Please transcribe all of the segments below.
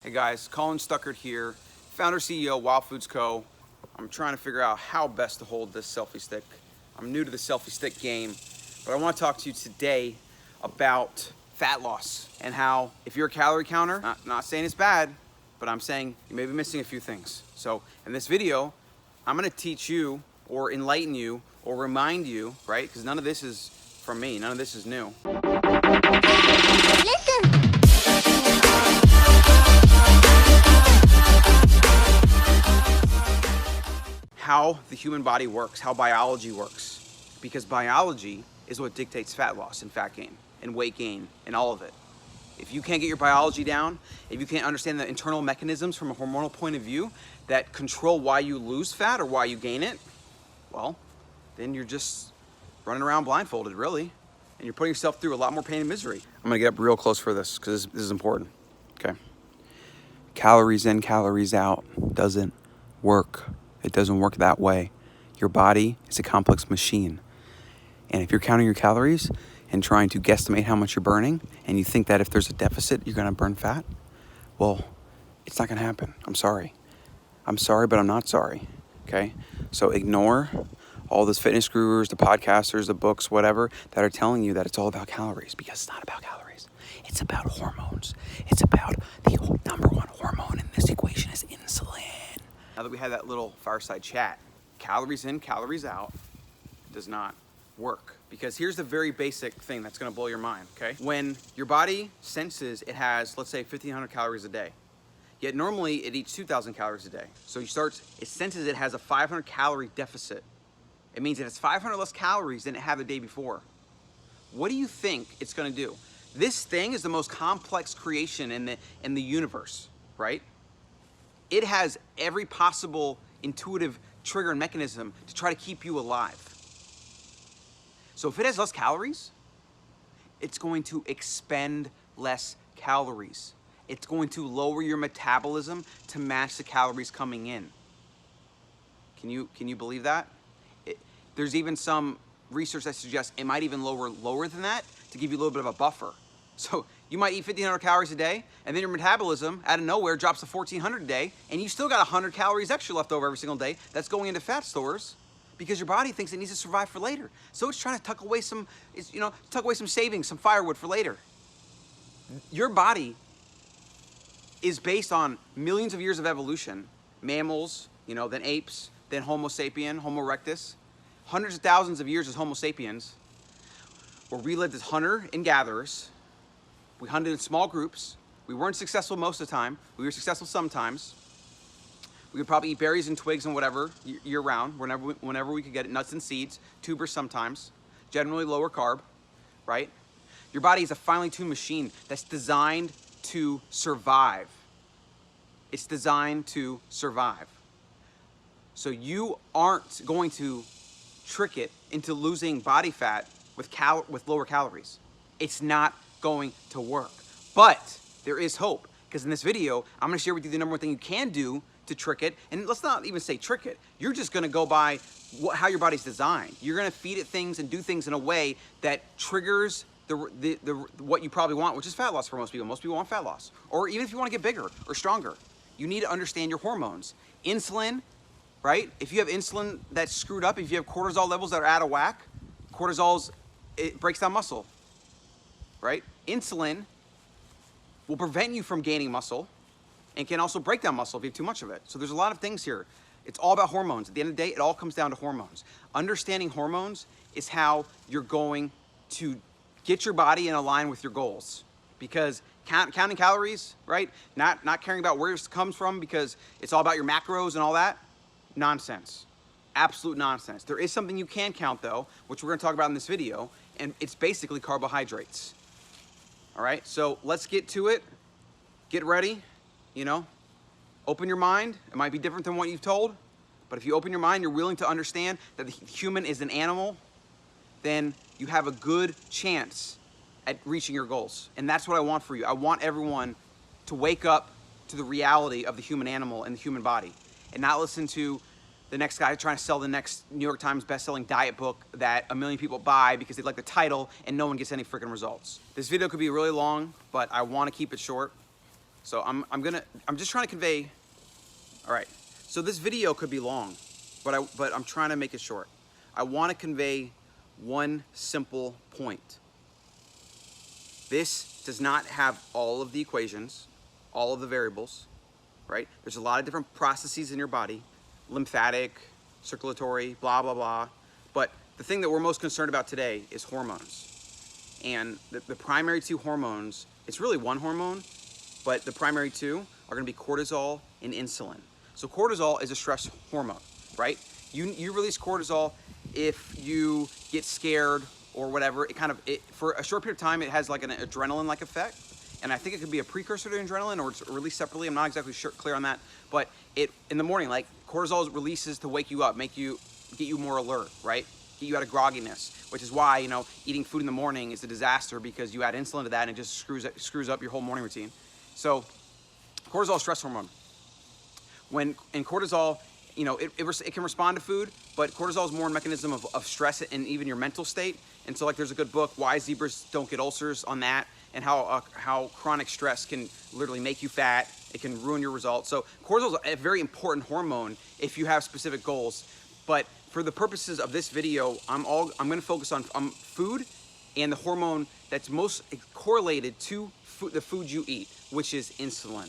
Hey guys, Colin Stuckert here, founder CEO Wild Foods Co. I'm trying to figure out how best to hold this selfie stick. I'm new to the selfie stick game, but I want to talk to you today about fat loss and how if you're a calorie counter, not saying it's bad, but I'm saying you may be missing a few things. So in this video, I'm going to teach you or enlighten you or remind you, right? Because none of this is from me, none of this is new. How the human body works, how biology works. Because biology is what dictates fat loss and fat gain and weight gain and all of it. If you can't get your biology down, if you can't understand the internal mechanisms from a hormonal point of view that control why you lose fat or why you gain it, well, then you're just running around blindfolded, really. And you're putting yourself through a lot more pain and misery. I'm gonna get up real close for this because this is important, okay? Calories in, calories out doesn't work. It doesn't work that way. Your body is a complex machine. And if you're counting your calories and trying to guesstimate how much you're burning, and you think that if there's a deficit, you're gonna burn fat, well, it's not gonna happen. I'm sorry. I'm sorry, but I'm not sorry, okay? So ignore all those fitness gurus, the podcasters, the books, whatever, that are telling you that it's all about calories, because it's not about calories. It's about hormones. It's about the number one hormone in this equation is insulin. Now that we had that little fireside chat, calories in, calories out does not work. Because here's the very basic thing that's gonna blow your mind, okay? When your body senses it has, let's say, 1,500 calories a day, yet normally it eats 2,000 calories a day. So it senses it has a 500 calorie deficit. It means it has 500 less calories than it had the day before. What do you think it's gonna do? This thing is the most complex creation in the universe, right? It has every possible intuitive trigger and mechanism to try to keep you alive. So if it has less calories, it's going to expend less calories. It's going to lower your metabolism to match the calories coming in. Can you believe that? There's even some research that suggests it might even lower than that to give you a little bit of a buffer. So you might eat 1,500 calories a day, and then your metabolism out of nowhere drops to 1,400 a day, and you still got 100 calories extra left over every single day that's going into fat stores because your body thinks it needs to survive for later. So it's trying to tuck away some savings, some firewood for later. Your body is based on millions of years of evolution. Mammals, then apes, then Homo sapien, Homo erectus. Hundreds of thousands of years as Homo sapiens, where we lived as hunter and gatherers. We hunted in small groups. We weren't successful most of the time. We were successful sometimes. We could probably eat berries and twigs and whatever year round, whenever we could get it, nuts and seeds, tubers sometimes, generally lower carb, right? Your body is a finely tuned machine that's designed to survive. It's designed to survive. So you aren't going to trick it into losing body fat with lower calories. It's not going to work. But there is hope, because in this video, I'm gonna share with you the number one thing you can do to trick it. And let's not even say trick it. You're just gonna go by how your body's designed. You're gonna feed it things and do things in a way that triggers what you probably want, which is fat loss for most people. Most people want fat loss. Or even if you wanna get bigger or stronger, you need to understand your hormones. Insulin, right? If you have insulin that's screwed up, if you have cortisol levels that are out of whack, it breaks down muscle, right? Insulin will prevent you from gaining muscle and can also break down muscle if you have too much of it. So there's a lot of things here. It's all about hormones. At the end of the day, it all comes down to hormones. Understanding hormones is how you're going to get your body in line with your goals. Because counting calories, right? Not caring about where it comes from because it's all about your macros and all that, nonsense. Absolute nonsense. There is something you can count though, which we're gonna talk about in this video, and it's basically carbohydrates. All right, so let's get to it. Get ready, open your mind. It might be different than what you've told, but if you open your mind, you're willing to understand that the human is an animal, then you have a good chance at reaching your goals. And that's what I want for you. I want everyone to wake up to the reality of the human animal and the human body and not listen to the next guy trying to sell the next New York Times best-selling diet book that 1 million people buy because they like the title and no one gets any freaking results. This video could be really long, but I want to keep it short. So I'm just trying to convey, all right, so this video could be long, but I'm trying to make it short. I want to convey one simple point. This does not have all of the equations, all of the variables, right? There's a lot of different processes in your body, lymphatic, circulatory, blah, blah, blah. But the thing that we're most concerned about today is hormones. And the primary two hormones, it's really one hormone, but the primary two are gonna be cortisol and insulin. So cortisol is a stress hormone, right? You release cortisol if you get scared or whatever. For a short period of time, it has like an adrenaline-like effect. And I think it could be a precursor to adrenaline, or it's released separately. I'm not exactly clear on that. But in the morning, like cortisol releases to wake you up, get you more alert, right? Get you out of grogginess, which is why, you know, eating food in the morning is a disaster, because you add insulin to that and it just screws up your whole morning routine. So cortisol is stress hormone. And cortisol, you know, it can respond to food, but cortisol is more a mechanism of stress and even your mental state. And so like there's a good book, Why Zebras Don't Get Ulcers, on that, and how chronic stress can literally make you fat. It can ruin your results. So cortisol is a very important hormone if you have specific goals. But for the purposes of this video, I'm gonna focus on food and the hormone that's most correlated to the food you eat, which is insulin.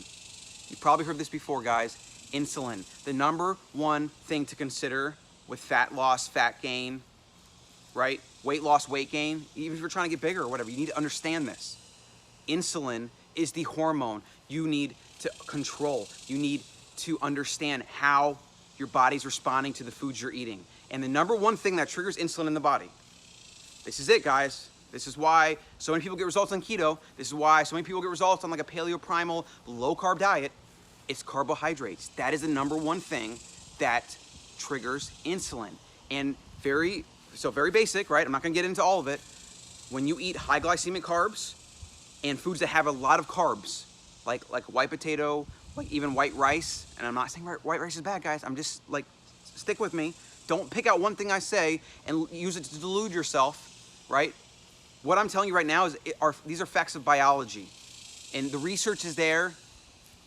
You've probably heard this before, guys. Insulin, the number one thing to consider with fat loss, fat gain, right? Weight loss, weight gain, even if you're trying to get bigger or whatever, you need to understand this. Insulin is the hormone you need to control. You need to understand how your body's responding to the foods you're eating. And the number one thing that triggers insulin in the body, this is it, guys. This is why so many people get results on keto. This is why so many people get results on like a paleo-primal, low-carb diet. It's carbohydrates. That is the number one thing that triggers insulin. And very basic, right? I'm not gonna get into all of it. When you eat high glycemic carbs and foods that have a lot of carbs, like white potato, like even white rice, and I'm not saying white rice is bad, guys. I'm just like, stick with me. Don't pick out one thing I say and use it to delude yourself, right? What I'm telling you right now is these are facts of biology, and the research is there.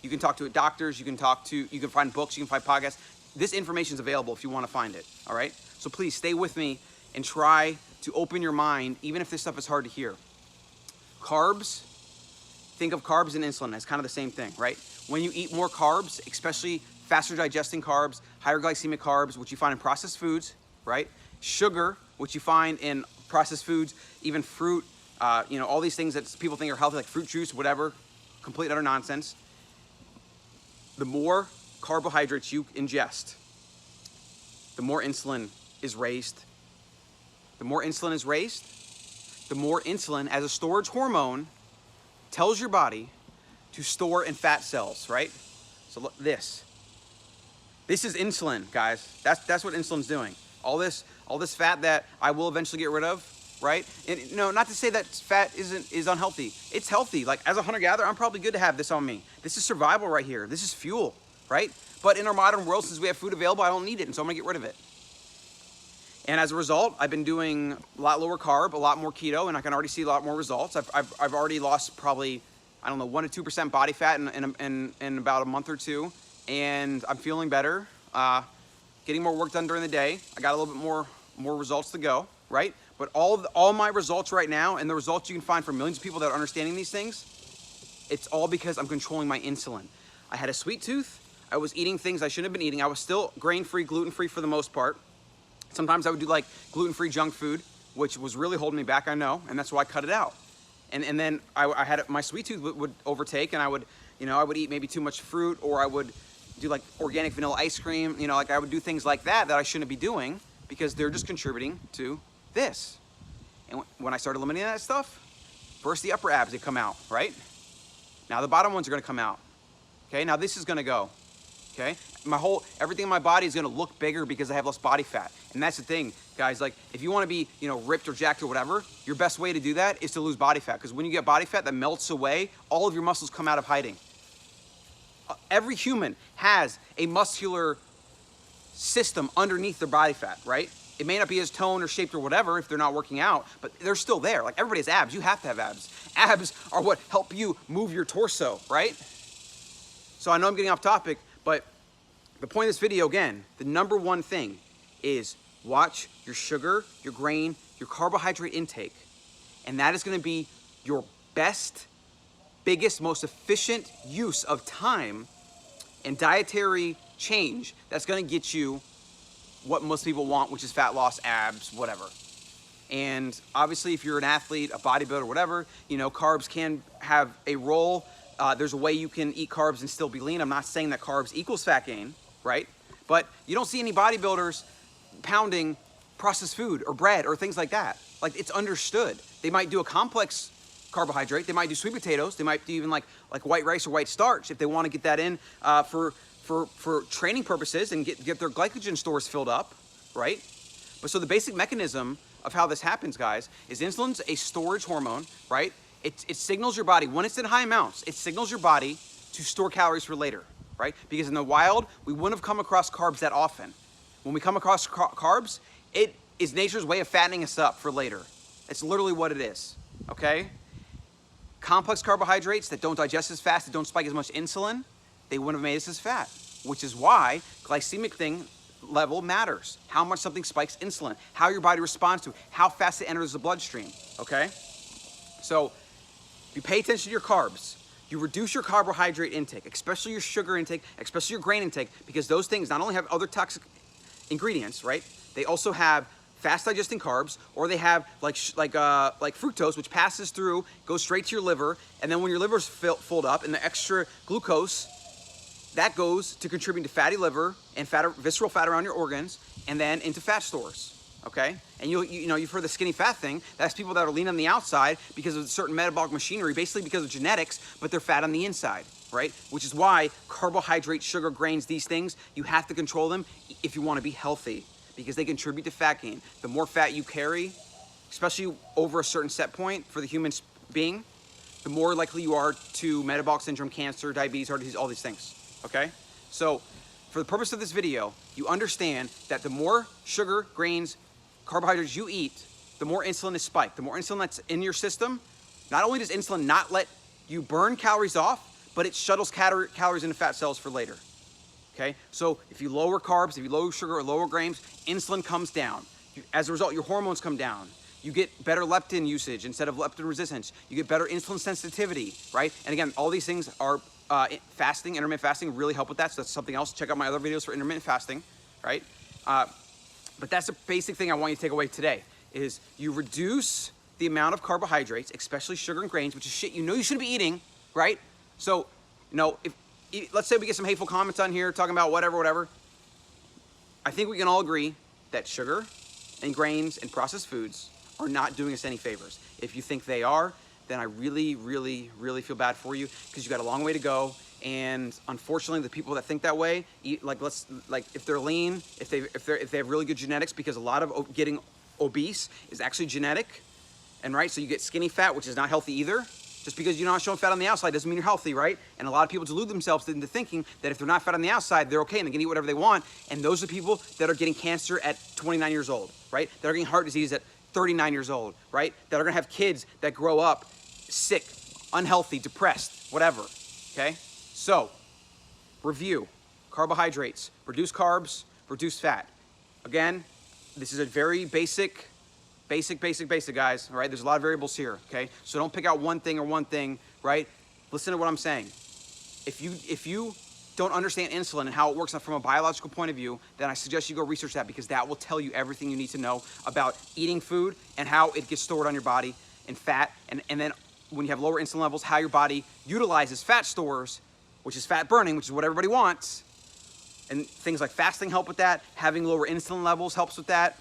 You can talk to doctors, you can find books, you can find podcasts. This information is available if you want to find it, all right? So please stay with me and try to open your mind, even if this stuff is hard to hear. Carbs, think of carbs and insulin as kind of the same thing, right? When you eat more carbs, especially faster digesting carbs, higher glycemic carbs, which you find in processed foods, right? Sugar, which you find in processed foods, even fruit, you know, all these things that people think are healthy, like fruit juice, whatever, complete utter nonsense. The more carbohydrates you ingest, the more insulin is raised. The more insulin is raised, the more insulin as a storage hormone tells your body to store in fat cells, right? So look, this is insulin, guys. That's what insulin's doing. All this fat that I will eventually get rid of, right? And no, not to say that fat is unhealthy. It's healthy. Like as a hunter-gatherer, I'm probably good to have this on me. This is survival right here. This is fuel, right? But in our modern world, since we have food available, I don't need it, and so I'm gonna get rid of it. And as a result, I've been doing a lot lower carb, a lot more keto, and I can already see a lot more results. I've already lost probably, I don't know, 1 to 2% body fat in about a month or two, and I'm feeling better, getting more work done during the day. I got a little bit more results to go, right? But all my results right now, and the results you can find from millions of people that are understanding these things, it's all because I'm controlling my insulin. I had a sweet tooth. I was eating things I shouldn't have been eating. I was still grain-free, gluten-free for the most part. Sometimes I would do like gluten-free junk food, which was really holding me back, I know, and that's why I cut it out. And then I had my sweet tooth would overtake, and I would eat maybe too much fruit, or I would do like organic vanilla ice cream, you know, like I would do things like that I shouldn't be doing because they're just contributing to this. And when I started eliminating that stuff, first the upper abs, they come out, right? Now the bottom ones are gonna come out. Okay, now this is gonna go. Okay, everything in my body is gonna look bigger because I have less body fat. And that's the thing, guys, like if you wanna be, you know, ripped or jacked or whatever, your best way to do that is to lose body fat. Because when you get body fat that melts away, all of your muscles come out of hiding. Every human has a muscular system underneath their body fat, right? It may not be as toned or shaped or whatever if they're not working out, but they're still there. Like everybody has abs, you have to have abs. Abs are what help you move your torso, right? So I know I'm getting off topic, but the point of this video, again, the number one thing is watch your sugar, your grain, your carbohydrate intake. And that is gonna be your best, biggest, most efficient use of time and dietary change that's gonna get you what most people want, which is fat loss, abs, whatever. And obviously, if you're an athlete, a bodybuilder, whatever, you know, carbs can have a role. There's a way you can eat carbs and still be lean. I'm not saying that carbs equals fat gain, right? But you don't see any bodybuilders pounding processed food or bread or things like that. Like, it's understood. They might do a complex carbohydrate. They might do sweet potatoes. They might do even like white rice or white starch if they want to get that in for training purposes and get their glycogen stores filled up, right? But so the basic mechanism of how this happens, guys, is insulin's a storage hormone, right? It signals your body, when it's in high amounts, it signals your body to store calories for later, right? Because in the wild, we wouldn't have come across carbs that often. When we come across carbs, it is nature's way of fattening us up for later. It's literally what it is, okay? Complex carbohydrates that don't digest as fast, that don't spike as much insulin, they wouldn't have made us as fat, which is why glycemic level matters. How much something spikes insulin, how your body responds to it, how fast it enters the bloodstream, okay? So you pay attention to your carbs, you reduce your carbohydrate intake, especially your sugar intake, especially your grain intake, because those things not only have other toxic ingredients, right? They also have fast digesting carbs, or they have like fructose, which passes through, goes straight to your liver, and then when your liver's filled up and the extra glucose, that goes to contributing to fatty liver and visceral fat around your organs, and then into fat stores, okay? And you know, you've heard the skinny fat thing. That's people that are lean on the outside because of certain metabolic machinery, basically because of genetics, but they're fat on the inside, right? Which is why carbohydrate, sugar, grains, these things, you have to control them if you want to be healthy, because they contribute to fat gain. The more fat you carry, especially over a certain set point for the human being, the more likely you are to metabolic syndrome, cancer, diabetes, heart disease, all these things. Okay? So for the purpose of this video, you understand that the more sugar, grains, carbohydrates you eat, the more insulin is spiked. The more insulin that's in your system, not only does insulin not let you burn calories off, but it shuttles calories into fat cells for later. Okay? So if you lower carbs, if you lower sugar or lower grains, insulin comes down. As a result, your hormones come down. You get better leptin usage instead of leptin resistance. You get better insulin sensitivity, right? And again, all these things are fasting, intermittent fasting really help with that. So that's something else. Check out my other videos for intermittent fasting, right? But that's the basic thing I want you to take away today is you reduce the amount of carbohydrates, especially sugar and grains, which is shit you know you shouldn't be eating, right? So, you know, let's say we get some hateful comments on here talking about whatever. I think we can all agree that sugar and grains and processed foods are not doing us any favors. If you think they are, then I really, really, really feel bad for you because you got a long way to go. And unfortunately, the people that think that way, if they're lean, if they have really good genetics, because a lot of getting obese is actually genetic, and right, so you get skinny fat, which is not healthy either. Just because you're not showing fat on the outside doesn't mean you're healthy, right? And a lot of people delude themselves into thinking that if they're not fat on the outside, they're okay and they can eat whatever they want. And those are people that are getting cancer at 29 years old, right? That are getting heart disease at 39 years old, right? That are gonna have kids that grow up sick, unhealthy, depressed, whatever, okay? So, review, carbohydrates, reduce carbs, reduce fat. Again, this is a very basic, guys, all right? There's a lot of variables here, okay? So don't pick out one thing, right? Listen to what I'm saying. If you don't understand insulin and how it works from a biological point of view, then I suggest you go research that, because that will tell you everything you need to know about eating food and how it gets stored on your body in fat, and then when you have lower insulin levels, how your body utilizes fat stores, which is fat burning, which is what everybody wants. And things like fasting help with that. Having lower insulin levels helps with that.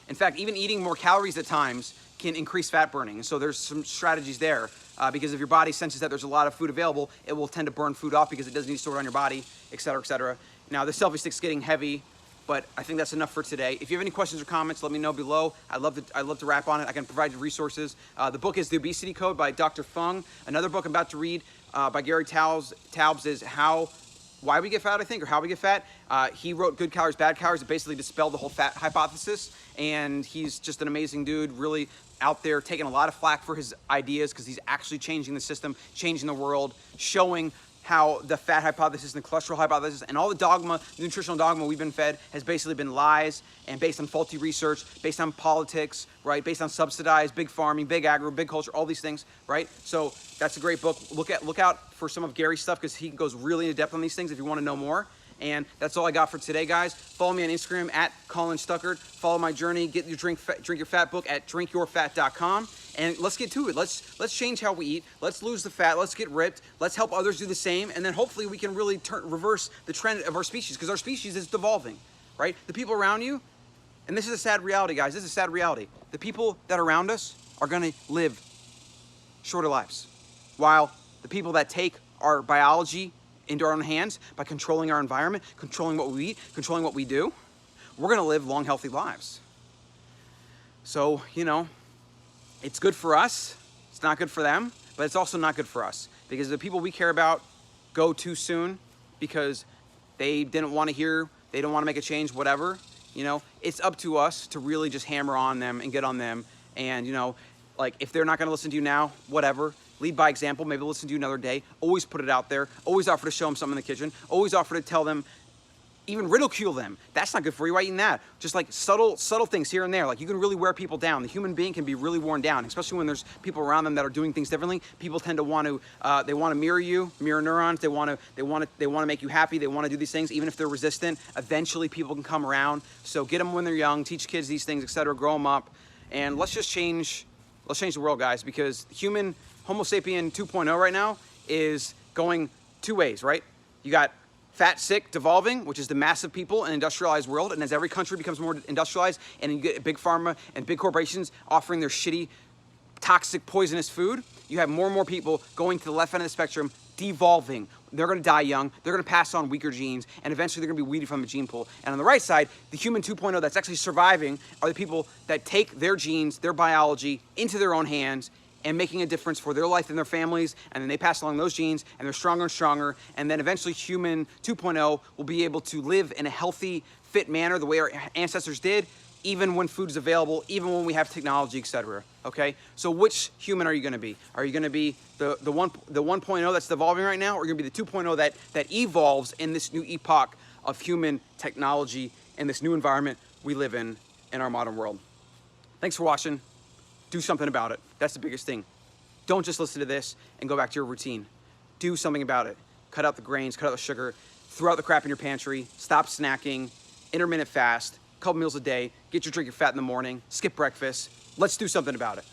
In fact, even eating more calories at times can increase fat burning. And so there's some strategies there, because if your body senses that there's a lot of food available, it will tend to burn food off because it doesn't need to store it on your body, et cetera, et cetera. Now, the selfie stick's getting heavy, but I think that's enough for today. If you have any questions or comments, let me know below. I'd love to wrap on it. I can provide you resources. The book is The Obesity Code by Dr. Fung. Another book I'm about to read by Gary Taubes is Why We Get Fat, I think, or How We Get Fat. He wrote Good Calories, Bad Calories. It basically dispelled the whole fat hypothesis. And he's just an amazing dude, really out there taking a lot of flack for his ideas, because he's actually changing the system, changing the world, showing how the fat hypothesis and the cholesterol hypothesis and all the dogma, the nutritional dogma we've been fed has basically been lies and based on faulty research, based on politics, right? Based on subsidized, big farming, big agro, big culture, all these things, right? So that's a great book. Look out for some of Gary's stuff because he goes really into depth on these things if you want to know more. And that's all I got for today, guys. Follow me on Instagram at Colin Stuckert. Follow my journey. Get your Drink Your Fat book at drinkyourfat.com. And let's get to it. Let's change how we eat. Let's lose the fat. Let's get ripped. Let's help others do the same. And then hopefully we can really reverse the trend of our species because our species is devolving, right? The people around you, and this is a sad reality, guys. This is a sad reality. The people that are around us are going to live shorter lives, while the people that take our biology into our own hands by controlling our environment, controlling what we eat, controlling what we do, we're gonna live long, healthy lives. So, you know, it's good for us, it's not good for them, but it's also not good for us because the people we care about go too soon because they didn't wanna hear, they don't wanna make a change, whatever. You know, it's up to us to really just hammer on them and get on them. And, you know, like if they're not gonna listen to you now, whatever. Lead by example, maybe listen to you another day. Always put it out there. Always offer to show them something in the kitchen. Always offer to tell them, even ridicule them. That's not good for you. Why eating that? Just like subtle things here and there. Like you can really wear people down. The human being can be really worn down, especially when there's people around them that are doing things differently. People tend to want to, they want to mirror you, mirror neurons. They want to make you happy. They want to do these things, even if they're resistant. Eventually, people can come around. So get them when they're young. Teach kids these things, etc. Grow them up, and let's change the world, guys. Because Homo sapien 2.0 right now is going two ways, right? You got fat, sick, devolving, which is the massive people in an industrialized world. And as every country becomes more industrialized and you get big pharma and big corporations offering their shitty, toxic, poisonous food, you have more and more people going to the left end of the spectrum, devolving. They're gonna die young, they're gonna pass on weaker genes, and eventually they're gonna be weeded from the gene pool. And on the right side, the human 2.0 that's actually surviving are the people that take their genes, their biology into their own hands and making a difference for their life and their families, and then they pass along those genes, and they're stronger and stronger, and then eventually human 2.0 will be able to live in a healthy, fit manner the way our ancestors did, even when food is available, even when we have technology, etc. Okay? So which human are you gonna be? Are you gonna be the 1.0 that's evolving right now, or are you gonna be the 2.0 that evolves in this new epoch of human technology and this new environment we live in our modern world? Thanks for watching. Do something about it. That's the biggest thing. Don't just listen to this and go back to your routine. Do something about it. Cut out the grains, cut out the sugar, throw out the crap in your pantry, stop snacking, intermittent fast, couple meals a day, get your drink your fat in the morning, skip breakfast. Let's do something about it.